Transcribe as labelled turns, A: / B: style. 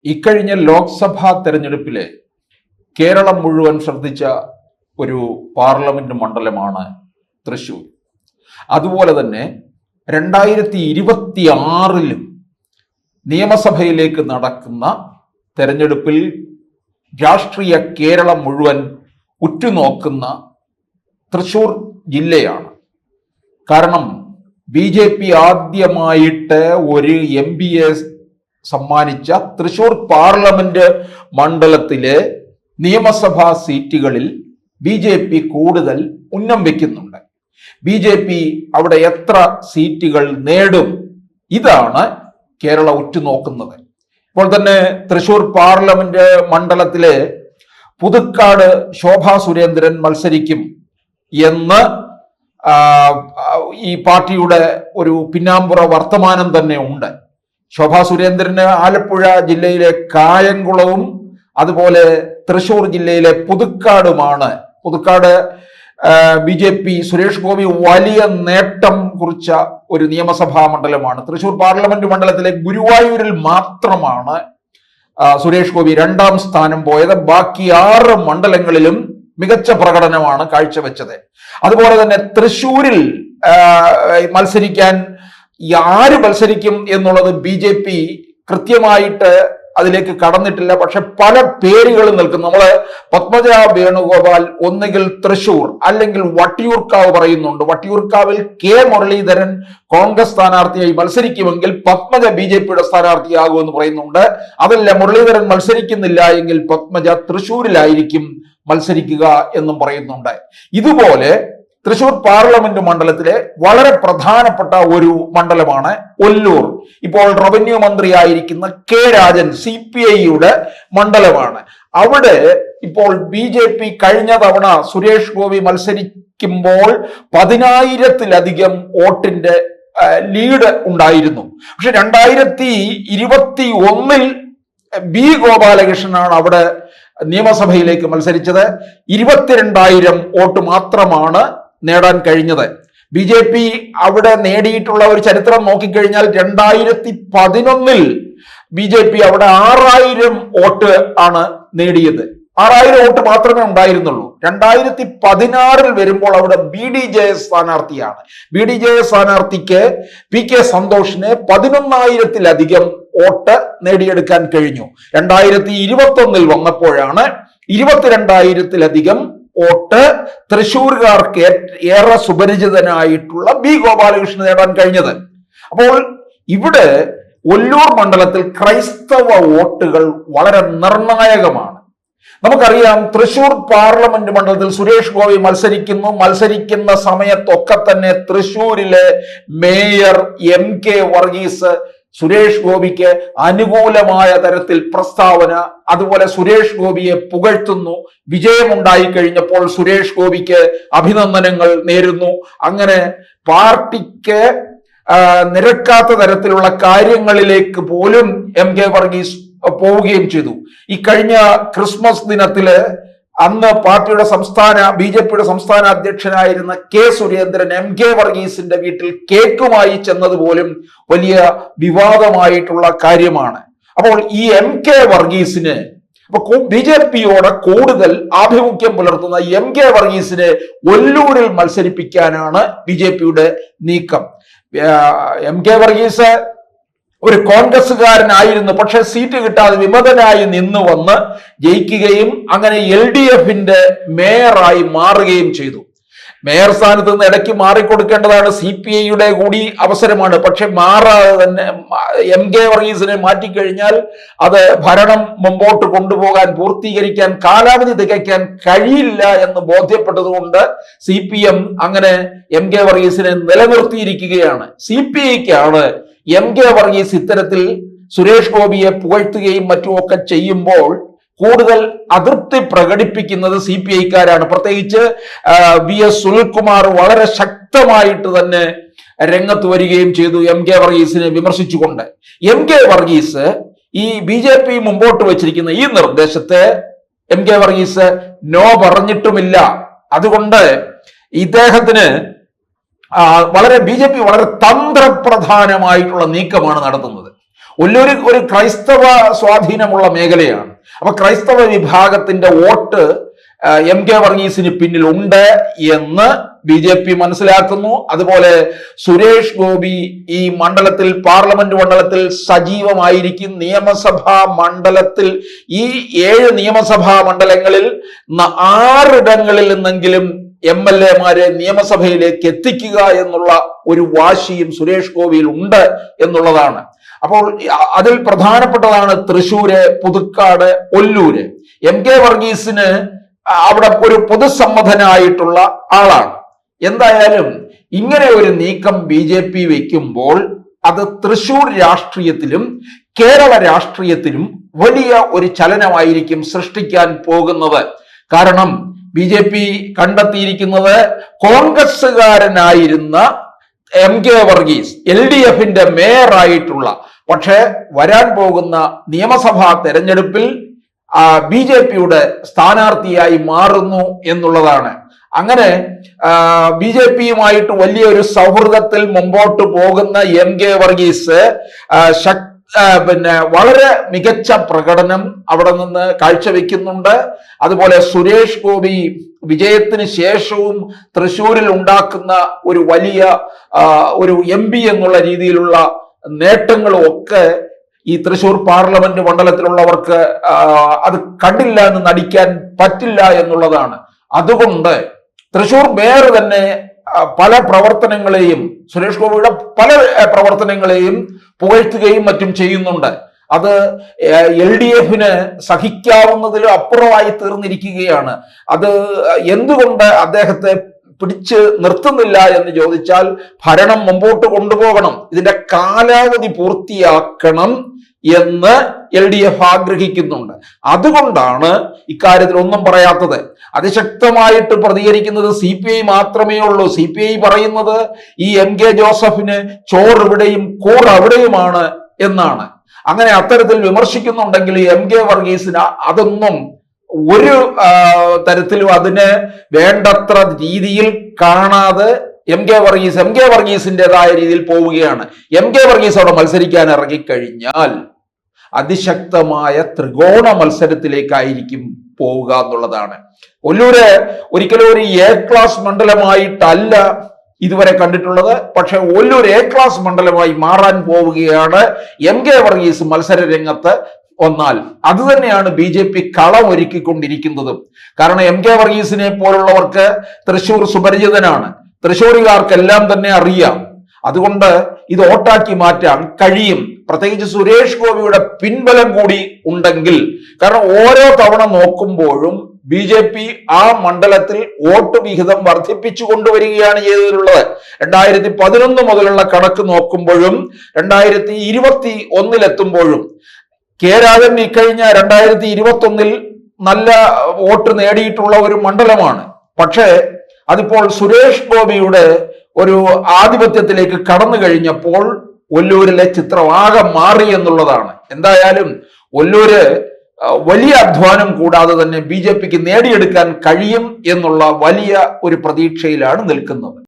A: ഇക്കഴിഞ്ഞ ലോക്സഭാ തെരഞ്ഞെടുപ്പിലെ കേരളം മുഴുവൻ ശ്രദ്ധിച്ച ഒരു പാർലമെന്റ് മണ്ഡലമാണ് തൃശ്ശൂർ. അതുപോലെ തന്നെ 2026 നിയമസഭയിലേക്ക് നടക്കുന്ന തെരഞ്ഞെടുപ്പിൽ രാഷ്ട്രീയ കേരളം മുഴുവൻ ഉറ്റുനോക്കുന്ന തൃശ്ശൂർ ജില്ലയാണ്. കാരണം BJP ആദ്യമായിട്ട് ഒരു MPയെ സമ്മാനിച്ച തൃശ്ശൂർ പാർലമെന്റ് മണ്ഡലത്തിലെ നിയമസഭാ സീറ്റുകളിൽ BJP കൂടുതൽ ഉന്നം വയ്ക്കുന്നുണ്ട്. BJP അവിടെ എത്ര സീറ്റുകൾ നേടും, ഇതാണ് കേരളം ഉറ്റുനോക്കുന്നത്. ഇപ്പോൾ തന്നെ തൃശ്ശൂർ പാർലമെന്റ് മണ്ഡലത്തിലെ പുതുക്കാട് ശോഭാ സുരേന്ദ്രൻ മത്സരിക്കും എന്ന് ഈ പാർട്ടിയുടെ ഒരു പിന്നാമ്പുറ വർത്തമാനം തന്നെ ഉണ്ട്. ശോഭാ സുരേന്ദ്രന് ആലപ്പുഴ ജില്ലയിലെ കായംകുളവും അതുപോലെ തൃശ്ശൂർ ജില്ലയിലെ പുതുക്കാടുമാണ്. പുതുക്കാട് BJP സുരേഷ് ഗോപി വലിയ നേട്ടം കുറിച്ച ഒരു നിയമസഭാ മണ്ഡലമാണ്. തൃശ്ശൂർ പാർലമെന്റ് മണ്ഡലത്തിലെ ഗുരുവായൂരിൽ മാത്രമാണ് സുരേഷ് ഗോപി 2ാം സ്ഥാനം പോയത്. ബാക്കി 6 മണ്ഡലങ്ങളിലും മികച്ച പ്രകടനമാണ് കാഴ്ചവെച്ചത്. അതുപോലെ തന്നെ തൃശ്ശൂരിൽ മത്സരിക്കാൻ ആര് മത്സരിക്കും എന്നുള്ളത് BJP കൃത്യമായിട്ട് അതിലേക്ക് കടന്നിട്ടില്ല. പക്ഷെ പല പേരുകളും നിൽക്കും. നമ്മള് പത്മജ വേണുഗോപാൽ ഒന്നുകിൽ തൃശ്ശൂർ അല്ലെങ്കിൽ വട്ടിയൂർക്കാവ് പറയുന്നുണ്ട്. വട്ടിയൂർക്കാവിൽ K മുരളീധരൻ കോൺഗ്രസ് സ്ഥാനാർത്ഥിയായി മത്സരിക്കുമെങ്കിൽ പത്മജ BJPയുടെ സ്ഥാനാർത്ഥിയാകുമെന്ന് പറയുന്നുണ്ട്. അതല്ല, മുരളീധരൻ മത്സരിക്കുന്നില്ല എങ്കിൽ പത്മജ തൃശ്ശൂരിലായിരിക്കും മത്സരിക്കുക എന്നും പറയുന്നുണ്ട്. ഇതുപോലെ തൃശ്ശൂർ പാർലമെന്റ് മണ്ഡലത്തിലെ വളരെ പ്രധാനപ്പെട്ട ഒരു മണ്ഡലമാണ് ഒല്ലൂർ. ഇപ്പോൾ റവന്യൂ മന്ത്രിയായിരിക്കുന്ന K രാജൻ CPIയുടെ മണ്ഡലമാണ്. അവിടെ ഇപ്പോൾ BJP കഴിഞ്ഞ തവണ സുരേഷ് ഗോപി മത്സരിക്കുമ്പോൾ 10,000-ലധികം വോട്ടിന്റെ ലീഡ് ഉണ്ടായിരുന്നു. പക്ഷെ 2021 B ഗോപാലകൃഷ്ണനാണ് അവിടെ നിയമസഭയിലേക്ക് മത്സരിച്ചത്. 22,000 വോട്ട് മാത്രമാണ് നേടാൻ കഴിഞ്ഞത്. BJP അവിടെ നേടിയിട്ടുള്ള ഒരു ചരിത്രം നോക്കിക്കഴിഞ്ഞാൽ 2011 BJP അവിടെ 6,000 വോട്ട് ആണ് നേടിയത്. 6,000 വോട്ട് മാത്രമേ ഉണ്ടായിരുന്നുള്ളൂ. 2016 വരുമ്പോൾ അവിടെ BDJS സ്ഥാനാർത്ഥിയാണ്. BDJS സ്ഥാനാർത്ഥിക്ക് PK സന്തോഷിന് 11,000-ലധികം വോട്ട് നേടിയെടുക്കാൻ കഴിഞ്ഞു. 2021 വന്നപ്പോഴാണ് 22,000-ലധികം വോട്ട് തൃശ്ശൂർകാർക്ക് ഏറെ സുപരിചിതനായിട്ടുള്ള B ഗോപാലകൃഷ്ണൻ നേടാൻ കഴിഞ്ഞത്. അപ്പോൾ ഇവിടെ ഒല്ലൂർ മണ്ഡലത്തിൽ ക്രൈസ്തവ വോട്ടുകൾ വളരെ നിർണായകമാണ്. നമുക്കറിയാം, തൃശ്ശൂർ പാർലമെന്റ് മണ്ഡലത്തിൽ സുരേഷ് ഗോപി മത്സരിക്കുന്ന സമയത്തൊക്കെ തന്നെ തൃശ്ശൂരിലെ മേയർ MK വർഗീസ് സുരേഷ് ഗോപിക്ക് അനുകൂലമായ തരത്തിൽ പ്രസ്താവന, അതുപോലെ സുരേഷ് ഗോപിയെ പുകഴ്ത്തുന്നു. വിജയമുണ്ടായി കഴിഞ്ഞപ്പോൾ സുരേഷ് ഗോപിക്ക് അഭിനന്ദനങ്ങൾ നേരുന്നു. അങ്ങനെ പാർട്ടിക്ക് നിരക്കാത്ത തരത്തിലുള്ള കാര്യങ്ങളിലേക്ക് പോലും MK വർഗീസ് പോവുകയും ചെയ്തു. ഈ കഴിഞ്ഞ ക്രിസ്മസ് ദിനത്തില് അന്ന് പാർട്ടിയുടെ BJPയുടെ സംസ്ഥാന അധ്യക്ഷനായിരുന്ന K സുരേന്ദ്രൻ MK വർഗീസിന്റെ വീട്ടിൽ കേക്കുമായി ചെന്നതുപോലും വലിയ വിവാദമായിട്ടുള്ള കാര്യമാണ്. അപ്പോൾ ഈ MK വർഗീസിന് BJPയോട് കൂടുതൽ ആഭിമുഖ്യം പുലർത്തുന്ന MK വർഗീസിനെ ഒല്ലൂരിൽ മത്സരിപ്പിക്കാനാണ് BJPയുടെ നീക്കം. MK വർഗീസ് ഒരു കോൺഗ്രസ്സുകാരനായിരുന്നു. പക്ഷെ സീറ്റ് കിട്ടാതെ വിമതനായി നിന്ന് വന്ന് ജയിക്കുകയും അങ്ങനെ LDFന്റെ മേയറായി മാറുകയും ചെയ്തു. മേയർ സ്ഥാനത്ത് നിന്ന് ഇടയ്ക്ക് മാറിക്കൊടുക്കേണ്ടതാണ്. CPIയുടെ കൂടി അവസരമാണ്. പക്ഷെ മാറാതെ തന്നെ MK വർഗീസിനെ മാറ്റിക്കഴിഞ്ഞാൽ അത് ഭരണം മുമ്പോട്ട് കൊണ്ടുപോകാൻ, പൂർത്തീകരിക്കാൻ, കാലാവധി തികയ്ക്കാൻ കഴിയില്ല എന്ന് ബോധ്യപ്പെട്ടതുകൊണ്ട് CPM അങ്ങനെ MK വർഗീസിനെ നിലനിർത്തിയിരിക്കുകയാണ്. CPIക്കാണ് MK വർഗീസ് ഇത്തരത്തിൽ സുരേഷ് ഗോപിയെ പുകഴ്ത്തുകയും മറ്റുമൊക്കെ ചെയ്യുമ്പോൾ കൂടുതൽ അതൃപ്തി പ്രകടിപ്പിക്കുന്നത് CPIക്കാരാണ്. പ്രത്യേകിച്ച് VS സുനിൽകുമാർ വളരെ ശക്തമായിട്ട് തന്നെ രംഗത്ത് വരികയും ചെയ്തു MK വർഗീസിനെ വിമർശിച്ചുകൊണ്ട്. MK വർഗീസ് ഈ BJP മുമ്പോട്ട് വച്ചിരിക്കുന്ന ഈ നിർദ്ദേശത്തെ MK വർഗീസ് നോ പറഞ്ഞിട്ടുമില്ല. അതുകൊണ്ട് ഇദ്ദേഹത്തിന് BJP വളരെ തന്ത്രപ്രധാനമായിട്ടുള്ള നീക്കമാണ് നടത്തുന്നത്. ഒല്ലൂര് ഒരു ക്രൈസ്തവ സ്വാധീനമുള്ള മേഖലയാണ്. അപ്പൊ ക്രൈസ്തവ വിഭാഗത്തിന്റെ വോട്ട് എം കെ വർഗീസിന് പിന്നിൽ ഉണ്ട് എന്ന് BJP മനസ്സിലാക്കുന്നു. അതുപോലെ സുരേഷ് ഗോപി ഈ മണ്ഡലത്തിൽ, പാർലമെന്റ് മണ്ഡലത്തിൽ സജീവമായിരിക്കും. നിയമസഭാ മണ്ഡലത്തിൽ ഈ 7 നിയമസഭാ മണ്ഡലങ്ങളിൽ 6 ഇടങ്ങളിൽ നിന്നെങ്കിലും MLA-മാരെ നിയമസഭയിലേക്ക് എത്തിക്കുക എന്നുള്ള ഒരു വാശിയും സുരേഷ് ഗോപിയിൽ ഉണ്ട് എന്നുള്ളതാണ്. അപ്പോൾ അതിൽ പ്രധാനപ്പെട്ടതാണ് തൃശ്ശൂര്, പുതുക്കാട്, ഒല്ലൂര്. എം കെ വർഗീസിന് അവിടെ ഒരു പൊതുസമ്മതനായിട്ടുള്ള ആളാണ്. എന്തായാലും ഇങ്ങനെ ഒരു നീക്കം BJP വയ്ക്കുമ്പോൾ അത് തൃശ്ശൂർ രാഷ്ട്രീയത്തിലും കേരള രാഷ്ട്രീയത്തിലും വലിയ ഒരു ചലനമായിരിക്കും സൃഷ്ടിക്കാൻ പോകുന്നത്. കാരണം BJP കണ്ടെത്തിയിരിക്കുന്നത് കോൺഗ്രസ്സുകാരനായിരുന്ന എം കെ വർഗീസ് LDF-ന്റെ മേയറായിട്ടുള്ള, പക്ഷേ വരാൻ പോകുന്ന നിയമസഭാ തെരഞ്ഞെടുപ്പിൽ BJP-യുടെ സ്ഥാനാർത്ഥിയായി മാറുന്നു എന്നുള്ളതാണ്. അങ്ങനെ BJP-യുമായിട്ട് വലിയൊരു സൗഹൃദത്തിൽ മുമ്പോട്ട് പോകുന്ന എം കെ വർഗീസ് വളരെ മികച്ച പ്രകടനം അവിടെ നിന്ന് കാഴ്ചവെക്കുന്നുണ്ട്. അതുപോലെ സുരേഷ് ഗോപി വിജയത്തിന് ശേഷവും തൃശ്ശൂരിൽ ഉണ്ടാക്കുന്ന ഒരു വലിയ ഒരു MP എന്നുള്ള രീതിയിലുള്ള നേട്ടങ്ങളും ഒക്കെ ഈ തൃശ്ശൂർ പാർലമെന്റ് മണ്ഡലത്തിലുള്ളവർക്ക് അത് കണ്ടില്ല എന്ന് നടിക്കാൻ പറ്റില്ല എന്നുള്ളതാണ്. അതുകൊണ്ട് തൃശ്ശൂർ മേയർ തന്നെ പല പ്രവർത്തനങ്ങളെയും, സുരേഷ് ഗോപിയുടെ പല പ്രവർത്തനങ്ങളെയും പുകഴ്ത്തുകയും മറ്റും ചെയ്യുന്നുണ്ട്. അത് LDF-ന് സഹിക്കാവുന്നതിലും അപ്പുറമായി തീർന്നിരിക്കുകയാണ്. അത് എന്തുകൊണ്ട് അദ്ദേഹത്തെ പിടിച്ച് നിർത്തുന്നില്ല എന്ന് ചോദിച്ചാൽ, ഭരണം മുമ്പോട്ട് കൊണ്ടുപോകണം, ഇതിന്റെ കാലാവധി പൂർത്തിയാക്കണം എന്ന് LDF ആഗ്രഹിക്കുന്നുണ്ട്. അതുകൊണ്ടാണ് ഇക്കാര്യത്തിൽ ഒന്നും പറയാത്തത്. അതിശക്തമായിട്ട് പ്രതികരിക്കുന്നത് CPI മാത്രമേ ഉള്ളൂ. CPI പറയുന്നത് ഈ എം കെ ജോസഫിന് ചോറ് ഇവിടെയും കൂറ് അവിടെയുമാണ് എന്നാണ്. അങ്ങനെ അത്തരത്തിൽ വിമർശിക്കുന്നുണ്ടെങ്കിൽ എം കെ വർഗീസിന് അതൊന്നും ഒരു തരത്തിലും അതിന് വേണ്ടത്ര രീതിയിൽ കാണാതെ എം കെ വർഗീസിൻ്റെതായ രീതിയിൽ പോവുകയാണ്. എം കെ വർഗീസ് അവിടെ മത്സരിക്കാൻ ഇറങ്ങിക്കഴിഞ്ഞാൽ അതിശക്തമായ ത്രികോണ മത്സരത്തിലേക്കായിരിക്കും പോവുക എന്നുള്ളതാണ്. ഒല്ലൂര് ഒരിക്കലും ഒരു A ക്ലാസ് മണ്ഡലമായിട്ടല്ല ഇതുവരെ കണ്ടിട്ടുള്ളത്. പക്ഷെ ഒല്ലൂർ A ക്ലാസ് മണ്ഡലമായി മാറാൻ പോവുകയാണ് എം കെ വർഗീസ് മത്സര രംഗത്ത് വന്നാൽ. അത് തന്നെയാണ് BJP കളം ഒരുക്കിക്കൊണ്ടിരിക്കുന്നതും. കാരണം എം കെ വർഗീസിനെ പോലുള്ളവർക്ക് തൃശ്ശൂർ സുപരിചിതനാണ്, തൃശ്ശൂരുകാർക്കെല്ലാം തന്നെ അറിയാം. അതുകൊണ്ട് ഇത് വോട്ടാക്കി മാറ്റാൻ കഴിയും. പ്രത്യേകിച്ച് സുരേഷ് ഗോപിയുടെ പിൻബലം കൂടി ഉണ്ടെങ്കിൽ. കാരണം ഓരോ തവണ നോക്കുമ്പോഴും BJP ആ മണ്ഡലത്തിൽ വോട്ട് വിഹിതം വർദ്ധിപ്പിച്ചു കൊണ്ടുവരികയാണ് ചെയ്തിട്ടുള്ളത്. 2011 മുതലുള്ള കണക്ക് നോക്കുമ്പോഴും 2021 കെ രാജൻ ഇക്കഴിഞ്ഞ 2021 നല്ല വോട്ട് നേടിയിട്ടുള്ള ഒരു മണ്ഡലമാണ്. പക്ഷേ അതിപ്പോൾ സുരേഷ് ഗോപിയുടെ ഒരു ആധിപത്യത്തിലേക്ക് കടന്നു കഴിഞ്ഞപ്പോൾ ഒല്ലൂരിലെ ചിത്രം ആകെ മാറി എന്നുള്ളതാണ്. എന്തായാലും ഒല്ലൂര് വലിയ അധ്വാനം കൂടാതെ തന്നെ BJPക്ക് നേടിയെടുക്കാൻ കഴിയും എന്നുള്ള വലിയ ഒരു പ്രതീക്ഷയിലാണ് നിൽക്കുന്നത്.